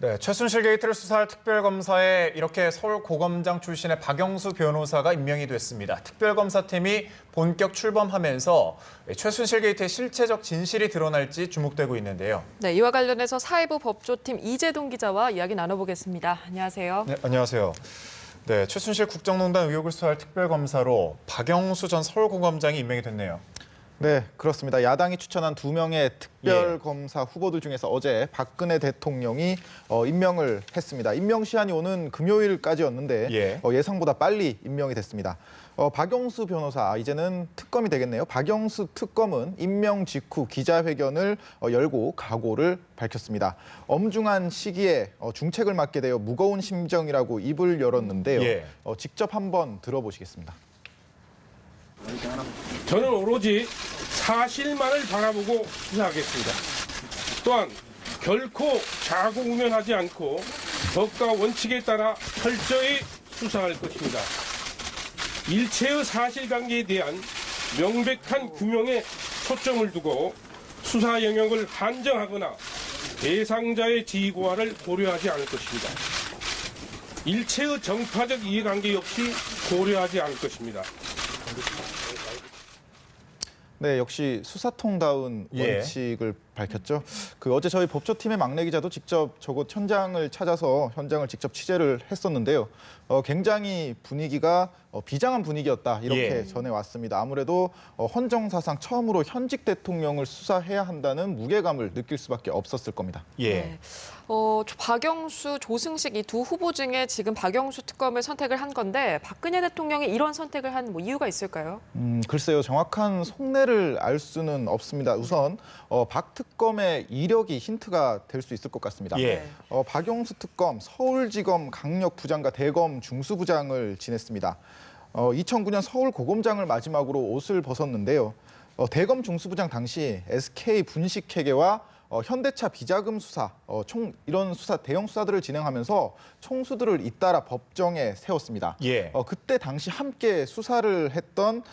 네, 최순실 게이트를 수사할 특별검사에 이렇게 서울고검장 출신의 박영수 변호사가 임명이 됐습니다. 특별검사팀이 본격 출범하면서 최순실 게이트의 실체적 진실이 드러날지 주목되고 있는데요. 네, 이와 관련해서 사회부 법조팀 이재동 기자와 이야기 나눠보겠습니다. 안녕하세요. 네, 안녕하세요. 네, 최순실 국정농단 의혹을 수사할 특별검사로 박영수 전 서울고검장이 임명이 됐네요. 네, 그렇습니다. 야당이 추천한 2명의 특별검사 후보들 중에서 어제 박근혜 대통령이 임명을 했습니다. 임명 시한이 오는 금요일까지였는데 예상보다 빨리 임명이 됐습니다. 박영수 변호사, 이제는 특검이 되겠네요. 박영수 특검은 임명 직후 기자회견을 열고 각오를 밝혔습니다. 엄중한 시기에 중책을 맡게 되어 무거운 심정이라고 입을 열었는데요. 직접 한번 들어보시겠습니다. 저는 오로지 사실만을 바라보고 수사하겠습니다. 또한 결코 자고우면하지 않고 법과 원칙에 따라 철저히 수사할 것입니다. 일체의 사실관계에 대한 명백한 규명에 초점을 두고 수사 영역을 한정하거나 대상자의 지위고하를 고려하지 않을 것입니다. 일체의 정파적 이해관계 역시 고려하지 않을 것입니다. 네, 역시 수사통다운 원칙을 밝혔죠. 어제 저희 법조팀의 막내 기자도 직접 저곳 현장을 찾아서 현장을 직접 취재를 했었는데요. 굉장히 분위기가 비장한 분위기였다, 이렇게 전해왔습니다. 아무래도 헌정사상 처음으로 현직 대통령을 수사해야 한다는 무게감을 느낄 수밖에 없었을 겁니다. 네. 박영수, 조승식 이 두 후보 중에 지금 박영수 특검을 선택을 한 건데 박근혜 대통령이 이런 선택을 한 이유가 있을까요? 글쎄요, 정확한 속내를 알 수는 없습니다. 우선 박 특검의 이력이 힌트가 될 수 있을 것 같습니다. 박영수 특검 서울지검 강력부장과 대검 중수부장을 지냈습니다. 2009년 서울고검장을 마지막으로 옷을 벗었는데요. 대검 중수부장 당시 SK 분식회계와 현대차 비자금 수사, 이런 대형 수사들을 진행하면서 총수들을 잇따라 법정에 세웠습니다. 그때 당시 함께 수사를 했던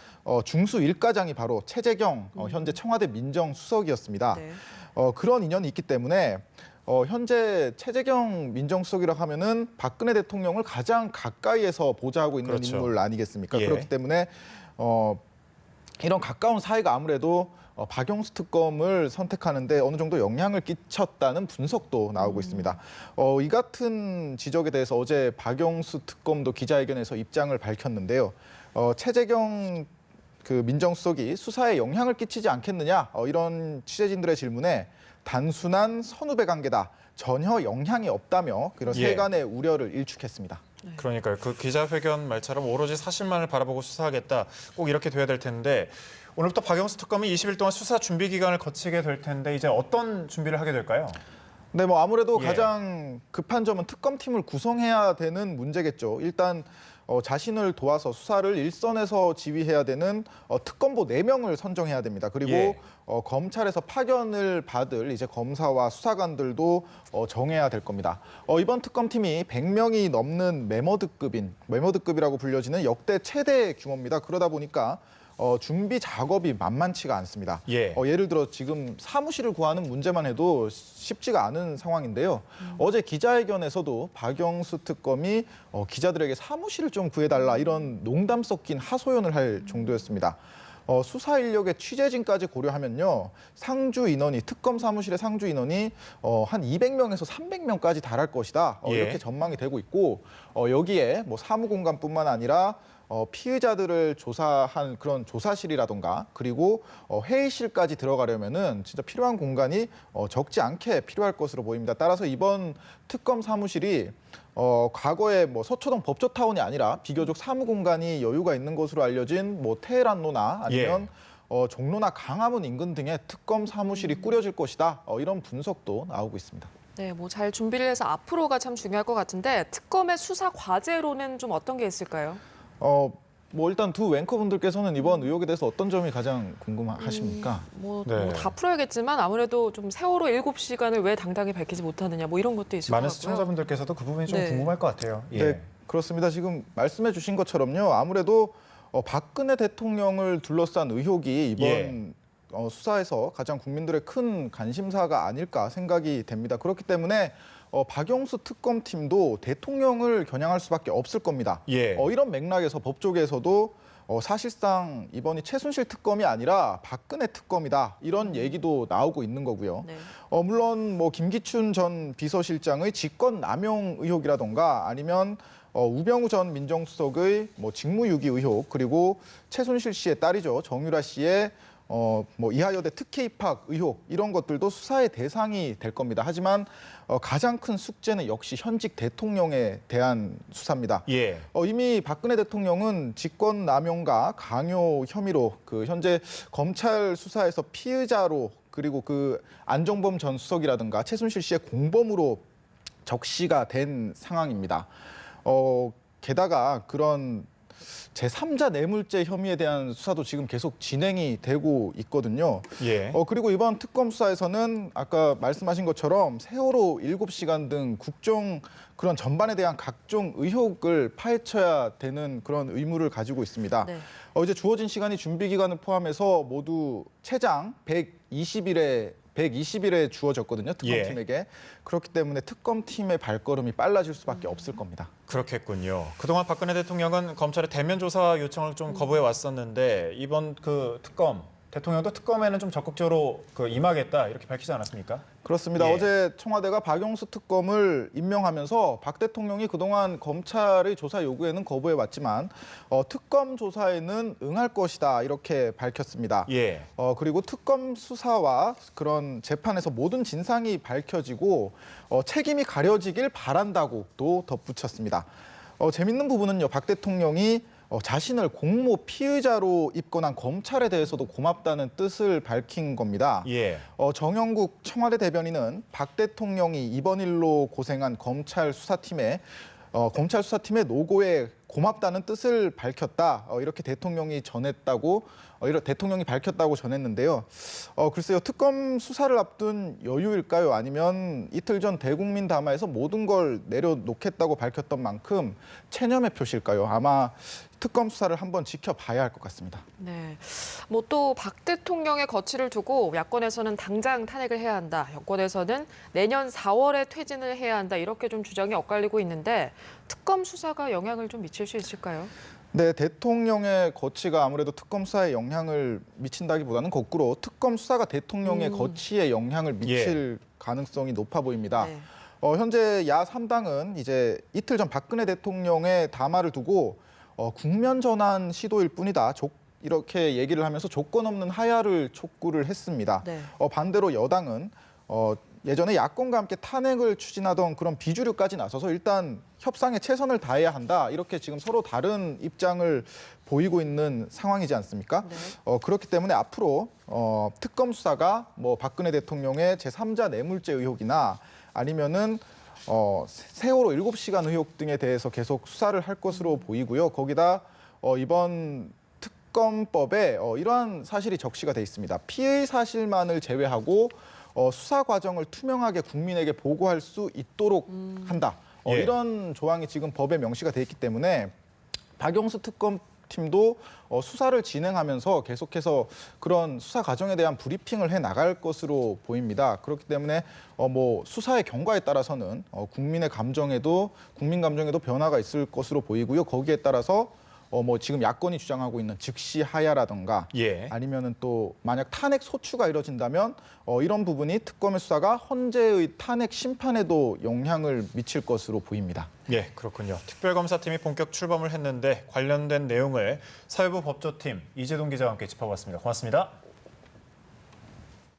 중수 1가장이 바로 최재경 현재 청와대 민정수석이었습니다. 그런 인연이 있기 때문에 현재 최재경 민정수석이라고 하면은 박근혜 대통령을 가장 가까이에서 보좌하고 있는 인물 아니겠습니까? 그렇기 때문에 이런 가까운 사이가 아무래도 박영수 특검을 선택하는데 어느 정도 영향을 끼쳤다는 분석도 나오고 있습니다. 이 같은 지적에 대해서 어제 박영수 특검도 기자회견에서 입장을 밝혔는데요. 최재경 민정수석이 수사에 영향을 끼치지 않겠느냐, 이런 취재진들의 질문에 단순한 선후배 관계다, 전혀 영향이 없다며 그런 세간의 우려를 일축했습니다. 그러니까요. 그 기자회견 말처럼 오로지 사실만을 바라보고 수사하겠다, 꼭 이렇게 돼야 될 텐데 오늘부터 박영수 특검이 20일 동안 수사 준비 기간을 거치게 될 텐데 이제 어떤 준비를 하게 될까요? 네, 아무래도 가장 급한 점은 특검팀을 구성해야 되는 문제겠죠. 일단 자신을 도와서 수사를 일선에서 지휘해야 되는 특검보 4명을 선정해야 됩니다. 그리고 검찰에서 파견을 받을 이제 검사와 수사관들도 정해야 될 겁니다. 이번 특검팀이 100명이 넘는 메머드급이라고 불려지는 역대 최대 규모입니다. 그러다 보니까 준비 작업이 만만치가 않습니다. 예를 들어 지금 사무실을 구하는 문제만 해도 쉽지가 않은 상황인데요. 어제 기자회견에서도 박영수 특검이 기자들에게 사무실을 좀 구해달라, 이런 농담 섞인 하소연을 할 정도였습니다. 수사 인력의 취재진까지 고려하면요, 특검 사무실의 상주 인원이 한 200명에서 300명까지 달할 것이다, 이렇게 전망이 되고 있고, 여기에 사무공간뿐만 아니라 피의자들을 조사한 그런 조사실이라던가, 그리고 회의실까지 들어가려면은 진짜 필요한 공간이 적지 않게 필요할 것으로 보입니다. 따라서 이번 특검 사무실이 과거에 서초동 법조타운이 아니라 비교적 사무공간이 여유가 있는 것으로 알려진 테헤란로나 아니면 종로나 강화문 인근 등의 특검 사무실이 꾸려질 것이다, 이런 분석도 나오고 있습니다. 네, 잘 준비를 해서 앞으로가 참 중요할 것 같은데 특검의 수사 과제로는 좀 어떤 게 있을까요? 일단 두 앵커분들께서는 이번 의혹에 대해서 어떤 점이 가장 궁금하십니까? 다 풀어야겠지만 아무래도 좀 세월호 7시간을 왜 당당히 밝히지 못하느냐, 이런 것도 있을 것 같고요. 많은 시청자분들께서도 그 부분이 좀 궁금할 것 같아요. 네, 그렇습니다. 지금 말씀해 주신 것처럼요, 아무래도 박근혜 대통령을 둘러싼 의혹이 이번 수사에서 가장 국민들의 큰 관심사가 아닐까 생각이 됩니다. 그렇기 때문에 박영수 특검팀도 대통령을 겨냥할 수밖에 없을 겁니다. 예. 이런 맥락에서 법조계에서도 사실상 이번이 최순실 특검이 아니라 박근혜 특검이다 이런 얘기도 나오고 있는 거고요. 네. 물론 뭐 김기춘 전 비서실장의 직권 남용 의혹이라던가 아니면 우병우 전 민정수석의 뭐 직무유기 의혹 그리고 최순실 씨의 딸이죠 정유라 씨의 뭐 이하여대 특혜 입학 의혹 이런 것들도 수사의 대상이 될 겁니다. 하지만 가장 큰 숙제는 역시 현직 대통령에 대한 수사입니다. 예. 이미 박근혜 대통령은 직권남용과 강요 혐의로 그 현재 검찰 수사에서 피의자로 그리고 그 안종범 전 수석이라든가 최순실 씨의 공범으로 적시가 된 상황입니다. 게다가 그런 제3자 뇌물죄 혐의에 대한 수사도 지금 계속 진행이 되고 있거든요. 예. 그리고 이번 특검 수사에서는 아까 말씀하신 것처럼 세월호 7시간 등 국정 그런 전반에 대한 각종 의혹을 파헤쳐야 되는 그런 의무를 가지고 있습니다. 네. 이제 주어진 시간이 준비 기간을 포함해서 모두 최장 120일에 주어졌거든요. 특검팀에게. 그렇기 때문에 특검팀의 발걸음이 빨라질 수밖에 없을 겁니다. 그렇겠군요. 그동안 박근혜 대통령은 검찰의 대면 조사 요청을 좀 거부해 왔었는데 이번 그 특검 대통령도 특검에는 좀 적극적으로 임하겠다 이렇게 밝히지 않았습니까? 그렇습니다. 예. 어제 청와대가 박영수 특검을 임명하면서 박 대통령이 그동안 검찰의 조사 요구에는 거부해 왔지만 특검 조사에는 응할 것이다 이렇게 밝혔습니다. 예. 그리고 특검 수사와 그런 재판에서 모든 진상이 밝혀지고 책임이 가려지길 바란다고 또 덧붙였습니다. 재밌는 부분은요. 박 대통령이 자신을 공모 피의자로 입건한 검찰에 대해서도 고맙다는 뜻을 밝힌 겁니다. 예. 정영국 청와대 대변인은 박 대통령이 이번 일로 고생한 검찰 수사팀의 노고에 고맙다는 뜻을 밝혔다. 이렇게 대통령이 밝혔다고 전했는데요. 글쎄요, 특검 수사를 앞둔 여유일까요? 아니면 이틀 전 대국민 담화에서 모든 걸 내려놓겠다고 밝혔던 만큼 체념의 표시일까요? 아마 특검 수사를 한번 지켜봐야 할 것 같습니다. 네. 뭐 또 박 대통령의 거취를 두고 야권에서는 당장 탄핵을 해야 한다. 여권에서는 내년 4월에 퇴진을 해야 한다. 이렇게 좀 주장이 엇갈리고 있는데 특검 수사가 영향을 좀 미칠 수 있을까요? 네, 대통령의 거취가 아무래도 특검 수사에 영향을 미친다기보다는 거꾸로 특검 수사가 대통령의 거취에 영향을 미칠 가능성이 높아 보입니다. 네. 현재 야 3당은 이제 이틀 전 박근혜 대통령의 담화를 두고 국면 전환 시도일 뿐이다. 이렇게 얘기를 하면서 조건 없는 하야를 촉구를 했습니다. 네. 반대로 여당은 예전에 야권과 함께 탄핵을 추진하던 그런 비주류까지 나서서 일단 협상에 최선을 다해야 한다. 이렇게 지금 서로 다른 입장을 보이고 있는 상황이지 않습니까? 네. 그렇기 때문에 앞으로 특검 수사가 뭐 박근혜 대통령의 제3자 뇌물죄 의혹이나 아니면은 세월호 7시간 의혹 등에 대해서 계속 수사를 할 것으로 보이고요. 거기다 이번 특검법에 이러한 사실이 적시가 돼 있습니다. 피의 사실만을 제외하고 수사 과정을 투명하게 국민에게 보고할 수 있도록 한다. 예. 이런 조항이 지금 법에 명시가 돼 있기 때문에 박영수 특검팀도 수사를 진행하면서 계속해서 그런 수사 과정에 대한 브리핑을 해 나갈 것으로 보입니다. 그렇기 때문에 뭐 수사의 경과에 따라서는 국민 감정에도 변화가 있을 것으로 보이고요. 거기에 따라서 뭐 지금 야권이 주장하고 있는 즉시 하야라든가 예. 아니면은 또 만약 탄핵 소추가 이뤄진다면 이런 부분이 특검의 수사가 헌재의 탄핵 심판에도 영향을 미칠 것으로 보입니다. 예, 그렇군요. 특별검사팀이 본격 출범을 했는데 관련된 내용을 사회부 법조팀 이재동 기자와 함께 짚어봤습니다. 고맙습니다.